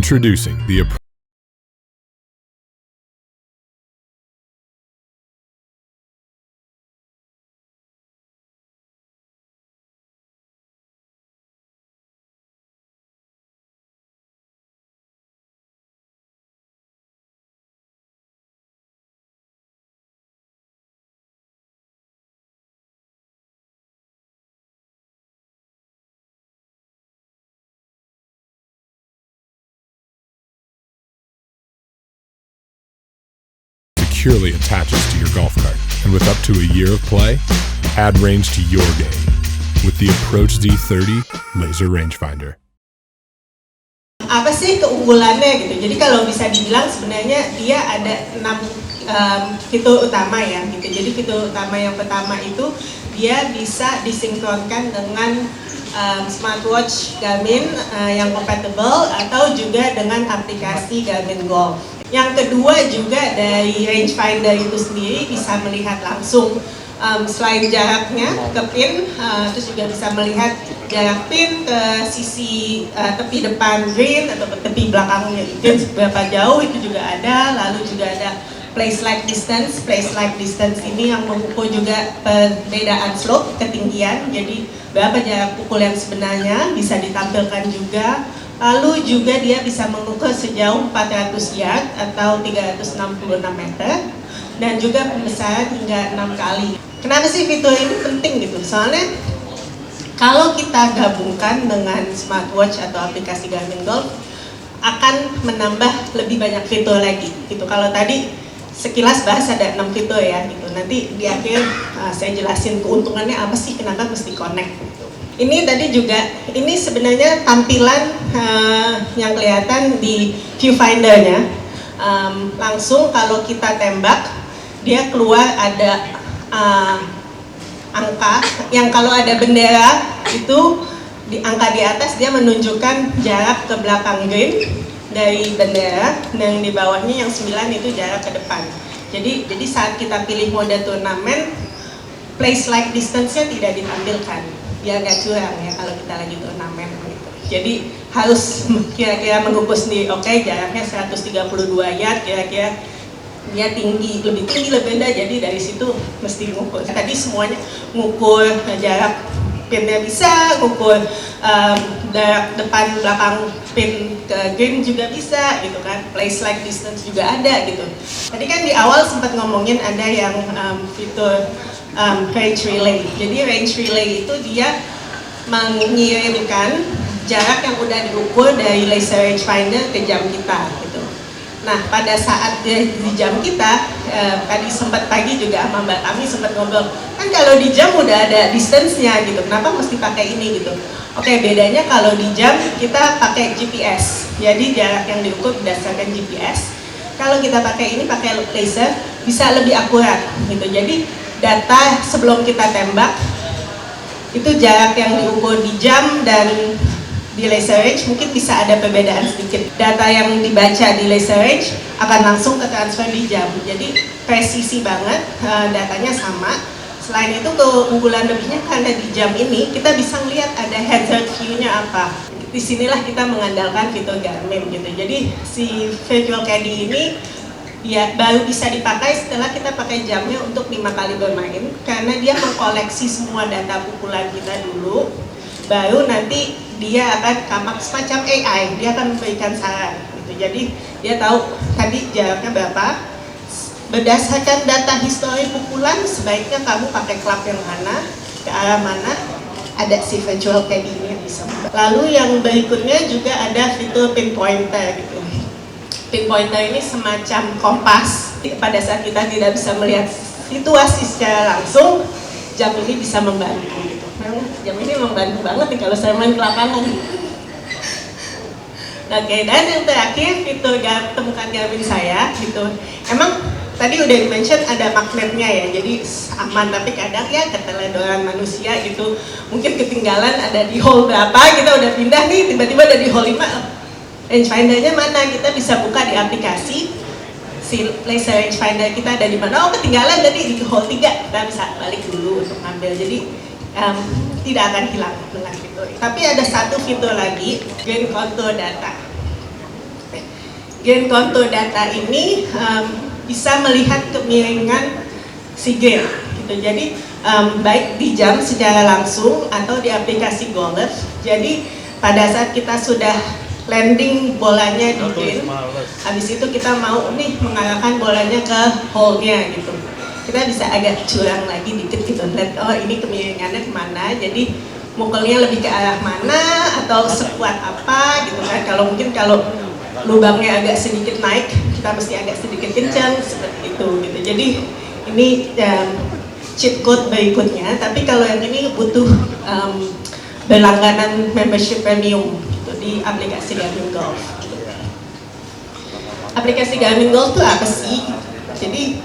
Introducing the securely attaches to your golf cart, and with up to a year of play, add range to your game with the Approach Z30 Laser Rangefinder. Apa sih keunggulannya gitu? Jadi kalau bisa dibilang sebenarnya dia ada 6 fitur utama ya gitu. Jadi fitur utama yang pertama itu dia bisa disinkronkan dengan smartwatch Garmin yang compatible atau juga dengan aplikasi Garmin Golf. Yang kedua juga dari rangefinder itu sendiri bisa melihat langsung selain jaraknya ke pin, terus juga bisa melihat jarak pin ke sisi tepi depan green atau ke tepi belakangnya green seberapa jauh itu juga ada. Lalu juga ada place like distance. Place like distance ini yang mengukur juga perbedaan slope, ketinggian. Jadi berapa jarak pukul yang sebenarnya bisa ditampilkan juga. Lalu juga dia bisa mengukur sejauh 400 yard atau 366 meter dan juga pembesaran hingga 6 kali. Kenapa sih fitur ini penting gitu? Soalnya kalau kita gabungkan dengan smartwatch atau aplikasi Garmin Golf akan menambah lebih banyak fitur lagi gitu. Kalau tadi sekilas bahas ada 6 fitur ya gitu. Nanti di akhir saya jelasin keuntungannya apa sih, kenapa mesti connect gitu. Ini tadi juga, ini sebenarnya tampilan yang kelihatan di viewfinder-nya. Langsung kalau kita tembak, dia keluar ada angka yang kalau ada bendera itu di angka di atas dia menunjukkan jarak ke belakang green dari bendera, dan di bawahnya yang 9 itu jarak ke depan. Jadi saat kita pilih mode turnamen, place like distance-nya tidak ditampilkan. Dia agak curang ya kalau kita lagi turnamen gitu. Jadi harus kira-kira mengukur sendiri, oke, jaraknya 132 yard, kira-kira dia tinggi, lebih tinggi, lebih rendah, jadi dari situ mesti ngukur. Tadi semuanya ngukur jarak pinnya bisa, ngukur jarak depan belakang pin ke green juga bisa gitu kan, place like distance juga ada gitu. Tadi kan di awal sempat ngomongin ada yang fitur range relay. Jadi range relay itu dia mengirimkan jarak yang udah diukur dari laser rangefinder ke jam kita gitu. Nah pada saat di jam kita, tadi sempat pagi juga sama Mbak Tami sempat ngobrol, kan kalau di jam udah ada distance-nya gitu, kenapa mesti pakai ini gitu. Oke, bedanya kalau di jam kita pakai GPS, jadi jarak yang diukur berdasarkan GPS. Kalau kita pakai ini, pakai laser, bisa lebih akurat gitu. Jadi data sebelum kita tembak itu jarak yang diukur di jam dan di laser range mungkin bisa ada perbedaan sedikit. Data yang dibaca di laser range akan langsung ke transfer di jam. Jadi presisi banget, datanya sama. Selain itu keunggulan lebihnya karena di jam ini kita bisa melihat ada hazard view-nya apa. Disinilah kita mengandalkan fitur Garmin gitu. Jadi si virtual caddy ini ya baru bisa dipakai setelah kita pakai jamnya untuk 5 kali bermain, karena dia mengkoleksi semua data pukulan kita dulu, baru nanti dia akan semacam AI, dia akan memberikan saran gitu. Jadi dia tahu tadi jaraknya berapa, berdasarkan data histori pukulan sebaiknya kamu pakai club yang mana, ke arah mana, ada si virtual caddy ini yang bisa. Lalu yang berikutnya juga ada fitur pinpointer gitu. Pinpointer ini semacam kompas. Pada saat kita tidak bisa melihat situasi secara langsung, jam ini bisa membantu gitu. Memang jam ini membantu banget nih kalau saya main ke lapangan. Oke, dan yang terakhir fitur temukan Garmin saya gitu. Emang tadi udah di-mention ada magnetnya ya, jadi aman, tapi kadang ya keteledoran manusia gitu. Mungkin ketinggalan ada di hole berapa, kita udah pindah nih, tiba-tiba ada di hole 5. Rangefinder-nya mana? Kita bisa buka di aplikasi si laser rangefinder kita ada di mana. Oh, ketinggalan tadi di hole 3, kita bisa balik dulu untuk ngambil. Jadi tidak akan hilang dengan fitur. Tapi ada satu fitur lagi, green contour data. Gain kontur data ini bisa melihat kemiringan si gain gitu. Jadi baik di jam secara langsung atau di aplikasi golf. Jadi pada saat kita sudah landing bolanya di gain, habis itu kita mau nih mengarahkan bolanya ke hole-nya gitu. Kita bisa agak curang lagi dikit gitu, lihat oh ini kemiringannya kemana, jadi mukulnya lebih ke arah mana atau sekuat apa gitu kan. Kalau lubangnya agak sedikit naik, kita mesti agak sedikit kencang seperti itu gitu. Jadi ini cheat code berikutnya, tapi kalau yang ini butuh berlangganan membership premium gitu di aplikasi Garmin Golf. Aplikasi Garmin Golf itu apa sih? Jadi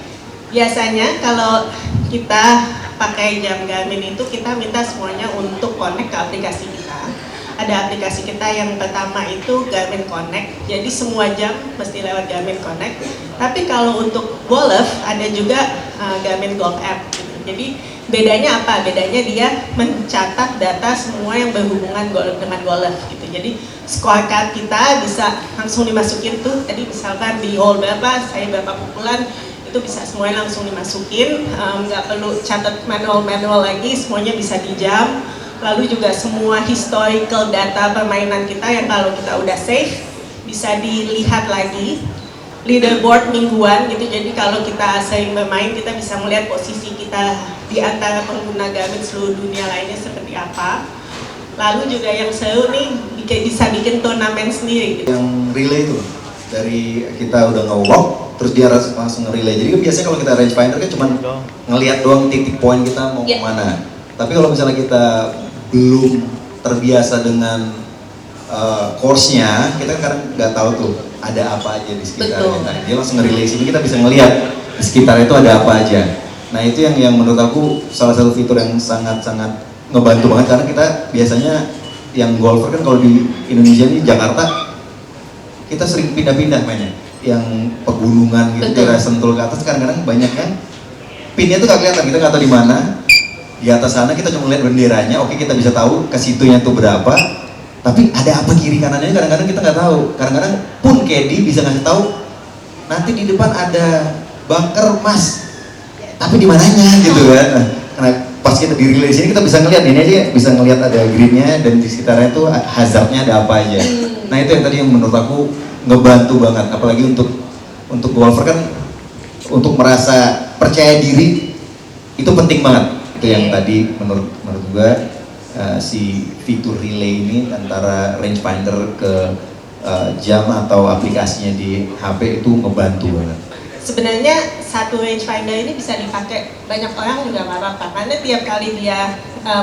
biasanya kalau kita pakai jam Garmin itu kita minta semuanya untuk connect ke aplikasi kita. Ada aplikasi kita yang pertama itu Garmin Connect, jadi semua jam mesti lewat Garmin Connect. Tapi kalau untuk golf ada juga Garmin Golf App gitu. Jadi bedanya apa? Bedanya dia mencatat data semua yang berhubungan dengan golf gitu. Jadi scorecard kita bisa langsung dimasukin tuh. Tadi misalkan di hole berapa, saya berapa pukulan, itu bisa semuanya langsung dimasukin. Nggak perlu catat manual lagi, semuanya bisa di jam. Lalu juga semua historical data permainan kita yang kalau kita udah save bisa dilihat lagi. Leaderboard mingguan gitu, jadi kalau kita sering bermain kita bisa melihat posisi kita di antara pengguna Garmin seluruh dunia lainnya seperti apa. Lalu juga yang seru nih bisa bikin turnamen sendiri gitu. Yang relay itu dari kita udah nge-walk terus dia langsung nge-relay. Jadi kan biasanya kalau kita rangefinder kan cuma ngelihat doang titik poin kita mau kemana. Tapi kalau misalnya kita belum terbiasa dengan course-nya, kita kadang nggak tahu tuh ada apa aja di sekitarnya. Nah, dia langsung nge-relay sini, kita bisa ngelihat di sekitar itu ada apa aja. Nah itu yang menurut aku salah satu fitur yang sangat-sangat ngebantu banget, karena kita biasanya yang golfer kan kalau di Indonesia ini Jakarta kita sering pindah-pindah mainnya, yang pegunungan gitu, daerah Sentul ke atas kadang-kadang banyak kan pinnya tuh nggak kelihatan, kita nggak tahu di mana. Di atas sana kita cuma lihat benderanya, oke kita bisa tahu ke situnya tuh berapa, tapi ada apa kiri kanannya kadang-kadang kita nggak tahu. Kadang-kadang pun caddy bisa ngasih tahu nanti di depan ada bunker emas, tapi di mananya gitu kan. Karena pas kita di relay sini kita bisa ngelihat ini aja, bisa ngelihat ada greennya dan di sekitarnya tuh hazardnya ada apa aja. Nah itu yang tadi yang menurut aku ngebantu banget, apalagi untuk golfer kan, untuk merasa percaya diri itu penting banget. Itu yang tadi menurut gue si fitur relay ini antara rangefinder ke jam atau aplikasinya di HP itu ngebantu banget. Sebenarnya satu rangefinder ini bisa dipakai banyak orang juga nggak apa-apa, karena tiap kali dia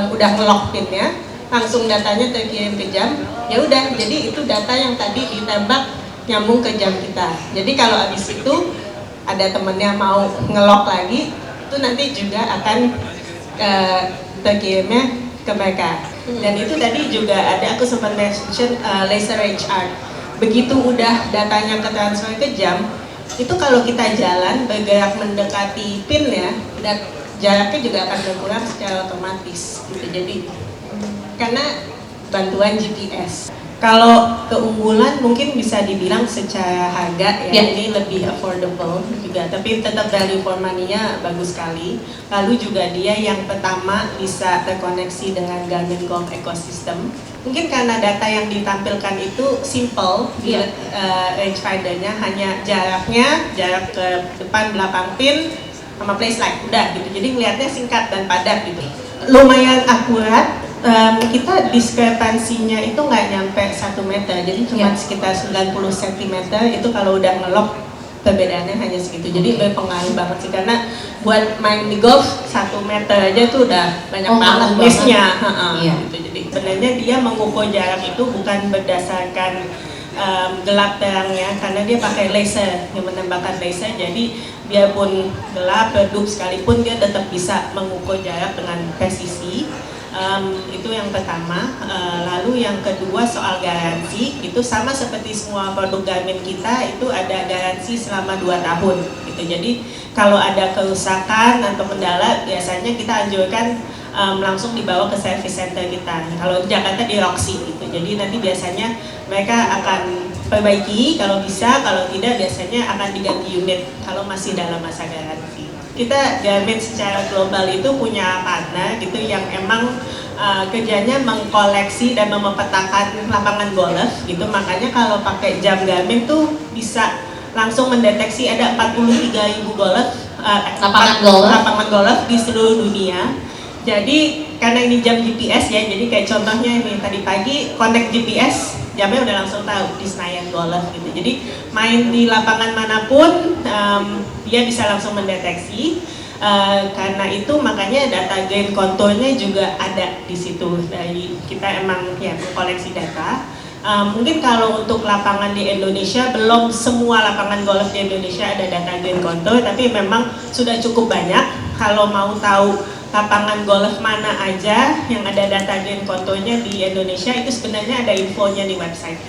udah nge-lock pinnya, langsung datanya terkirim ke jam, ya udah, jadi itu data yang tadi ditembak nyambung ke jam kita. Jadi kalau habis itu ada temennya mau nge-lock lagi, itu nanti juga akan terkirimnya ke mereka. Dan itu tadi juga ada, aku sempat mention laser range art. Begitu udah datanya ke transfer ke jam, itu kalau kita jalan bergerak mendekati pin ya, dan jaraknya juga akan berkurang secara otomatis gitu. Jadi karena bantuan GPS. Kalau keunggulan mungkin bisa dibilang secara harga ya, ini lebih affordable juga, tapi tetap value for money-nya bagus sekali. Lalu juga dia yang pertama bisa terkoneksi dengan Garmin Golf Ecosystem. Mungkin karena data yang ditampilkan itu simple, rangefindernya hanya jarak ke depan belakang pin sama place light, udah gitu. Jadi ngelihatnya singkat dan padat gitu. Lumayan akurat. Kita diskrepansinya itu nggak nyampe 1 meter, jadi cuma sekitar 90 cm. Itu kalau udah nge-lock perbedaannya hanya segitu. Jadi berpengaruh banget sih, karena buat main di golf 1 meter aja tuh udah banyak banget miss-nya. Gitu. Jadi sebenarnya dia mengukur jarak itu bukan berdasarkan gelap terangnya, karena dia pakai laser yang menembakkan laser. Jadi biarpun gelap redup sekalipun dia tetap bisa mengukur jarak dengan presisi. Itu yang pertama. Lalu yang kedua soal garansi, itu sama seperti semua produk Garmin kita, itu ada garansi selama 2 tahun gitu. Jadi kalau ada kerusakan atau kendala, biasanya kita anjurkan langsung dibawa ke service center kita. Kalau di Jakarta di Roxy gitu. Jadi nanti biasanya mereka akan perbaiki kalau bisa, kalau tidak biasanya akan diganti unit kalau masih dalam masa garansi. Kita Garmin secara global itu punya partner gitu yang emang kerjanya mengkoleksi dan memetakan lapangan golf gitu, makanya kalau pakai jam Garmin tuh bisa langsung mendeteksi ada 43.000 lapangan golf di seluruh dunia. Jadi karena ini jam GPS ya, jadi kayak contohnya ini tadi pagi connect GPS, jamnya udah langsung tahu di Senayan Golf gitu. Jadi main di lapangan manapun dia bisa langsung mendeteksi. Karena itu makanya data gain konturnya juga ada di situ. Dari kita emang ya koleksi data. Mungkin kalau untuk lapangan di Indonesia, belum semua lapangan golf di Indonesia ada data gain kontur, tapi memang sudah cukup banyak. Kalau mau tahu lapangan golf mana aja yang ada data gain konturnya di Indonesia, itu sebenarnya ada infonya di website.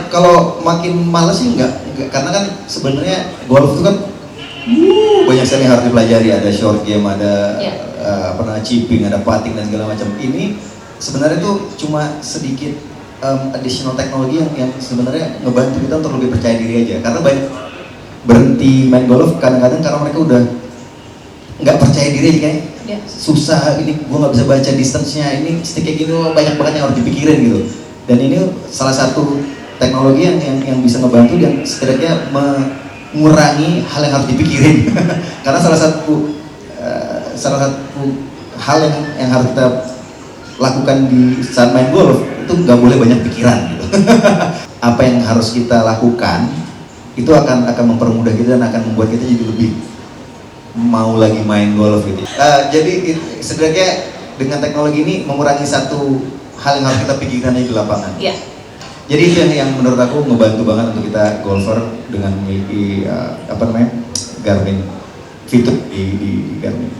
Kalau makin males sih enggak, karena kan sebenarnya golf itu kan banyak sekali yang harus dipelajari, ada short game, ada chipping, ada putting dan segala macam. Ini sebenarnya itu cuma sedikit additional teknologi yang sebenarnya ngebantu kita untuk lebih percaya diri aja. Karena banyak berhenti main golf kadang-kadang karena mereka udah nggak percaya diri aja kayak susah, ini gue nggak bisa baca distance-nya, ini stick kayak gini banyak banget yang harus dipikirin gitu. Dan ini salah satu teknologi yang bisa ngebantu dan setidaknya mengurangi hal yang harus dipikirin. Karena salah satu hal yang harus kita lakukan di saat main golf itu nggak boleh banyak pikiran gitu. Apa yang harus kita lakukan itu akan mempermudah kita dan akan membuat kita jadi lebih mau lagi main golf gitu. Jadi setidaknya dengan teknologi ini mengurangi satu hal yang harus kita pikirkan di lapangan. Yeah. Jadi itu yang menurut aku ngebantu banget untuk kita golfer dengan memiliki Garmin fitur di Garmin.